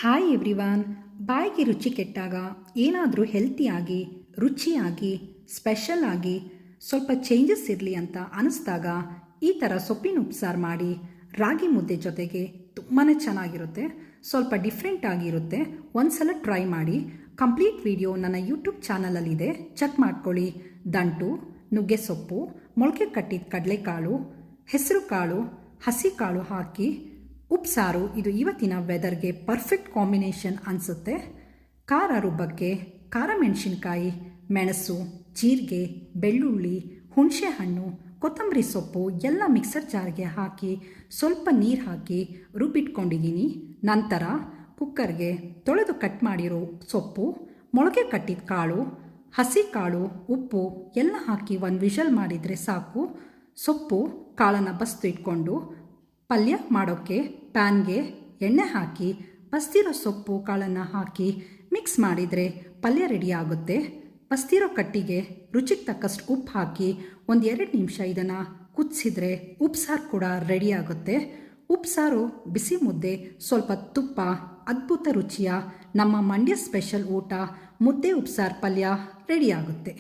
Hi everyone. ಬಾಯಿಗೆ ರುಚಿ ಕೆಟ್ಟಾಗ ಏನಾದರೂ ಹೆಲ್ತಿಯಾಗಿ ರುಚಿಯಾಗಿ ಸ್ಪೆಷಲ್ ಆಗಿ ಸ್ವಲ್ಪ ಚೇಂಜಸ್ ಇರಲಿ ಅಂತ ಅನಿಸ್ದಾಗ ಈ ಥರ ಸೊಪ್ಪಿನ ಉಪ್ಸಾರು ಮಾಡಿ ರಾಗಿ ಮುದ್ದೆ ಜೊತೆಗೆ ತುಂಬಾ ಚೆನ್ನಾಗಿರುತ್ತೆ. ಸ್ವಲ್ಪ ಡಿಫ್ರೆಂಟ್ ಆಗಿರುತ್ತೆ. ಒಂದ್ಸಲ ಟ್ರೈ ಮಾಡಿ. ಕಂಪ್ಲೀಟ್ ವಿಡಿಯೋ ನನ್ನ ಯೂಟ್ಯೂಬ್ ಚಾನಲಲ್ಲಿದೆ, ಚೆಕ್ ಮಾಡ್ಕೊಳ್ಳಿ. ದಂಟು, ನುಗ್ಗೆ ಸೊಪ್ಪು, ಮೊಳಕೆ ಕಟ್ಟಿದ ಕಡಲೆಕಾಳು, ಹೆಸರು ಕಾಳು, ಹಸಿ ಕಾಳು ಹಾಕಿ ಉಪ್ಸಾರು. ಇದು ಇವತ್ತಿನ ವೆದರ್ಗೆ ಪರ್ಫೆಕ್ಟ್ ಕಾಂಬಿನೇಷನ್ ಅನಿಸುತ್ತೆ. ಖಾರ ರುಬ್ಬಕ್ಕೆ ಖಾರ ಮೆಣಸಿನ್ಕಾಯಿ, ಮೆಣಸು, ಜೀರಿಗೆ, ಬೆಳ್ಳುಳ್ಳಿ, ಹುಣಸೆ ಹಣ್ಣು, ಕೊತ್ತಂಬರಿ ಸೊಪ್ಪು ಎಲ್ಲ ಮಿಕ್ಸರ್ ಜಾರ್ಗೆ ಹಾಕಿ ಸ್ವಲ್ಪ ನೀರು ಹಾಕಿ ರುಬ್ಬಿಟ್ಕೊಂಡಿದ್ದೀನಿ. ನಂತರ ಕುಕ್ಕರ್ಗೆ ತೊಳೆದು ಕಟ್ ಮಾಡಿರೋ ಸೊಪ್ಪು, ಮೊಳಕೆ ಕಟ್ಟಿದ ಕಾಳು, ಹಸಿ ಕಾಳು, ಉಪ್ಪು ಎಲ್ಲ ಹಾಕಿ ಒಂದು ವಿಷಲ್ ಮಾಡಿದರೆ ಸಾಕು. ಸೊಪ್ಪು ಕಾಳನ್ನು ಬಸ್ತು ಇಟ್ಕೊಂಡು ಪಲ್ಯ ಮಾಡೋಕ್ಕೆ ಪ್ಯಾನ್ಗೆ ಎಣ್ಣೆ ಹಾಕಿ ಬಸ್ತಿರೋ ಸೊಪ್ಪು ಕಾಳನ್ನು ಹಾಕಿ ಮಿಕ್ಸ್ ಮಾಡಿದರೆ ಪಲ್ಯ ರೆಡಿ ಆಗುತ್ತೆ. ಬಸ್ತಿರೋ ಕಟ್ಟಿಗೆ ರುಚಿಗೆ ತಕ್ಕಷ್ಟು ಉಪ್ಪು ಹಾಕಿ 1-2 ನಿಮಿಷ ಇದನ್ನು ಕುದಿಸಿದ್ರೆ ಉಪ್ಸಾರು ಕೂಡ ರೆಡಿ ಆಗುತ್ತೆ. ಉಪ್ಸಾರು, ಬಿಸಿ ಮುದ್ದೆ, ಸ್ವಲ್ಪ ತುಪ್ಪ, ಅದ್ಭುತ ರುಚಿಯ ನಮ್ಮ ಮಂಡ್ಯ ಸ್ಪೆಷಲ್ ಊಟ ಮುದ್ದೆ ಉಪ್ಸಾರು ಪಲ್ಯ ರೆಡಿ ಆಗುತ್ತೆ.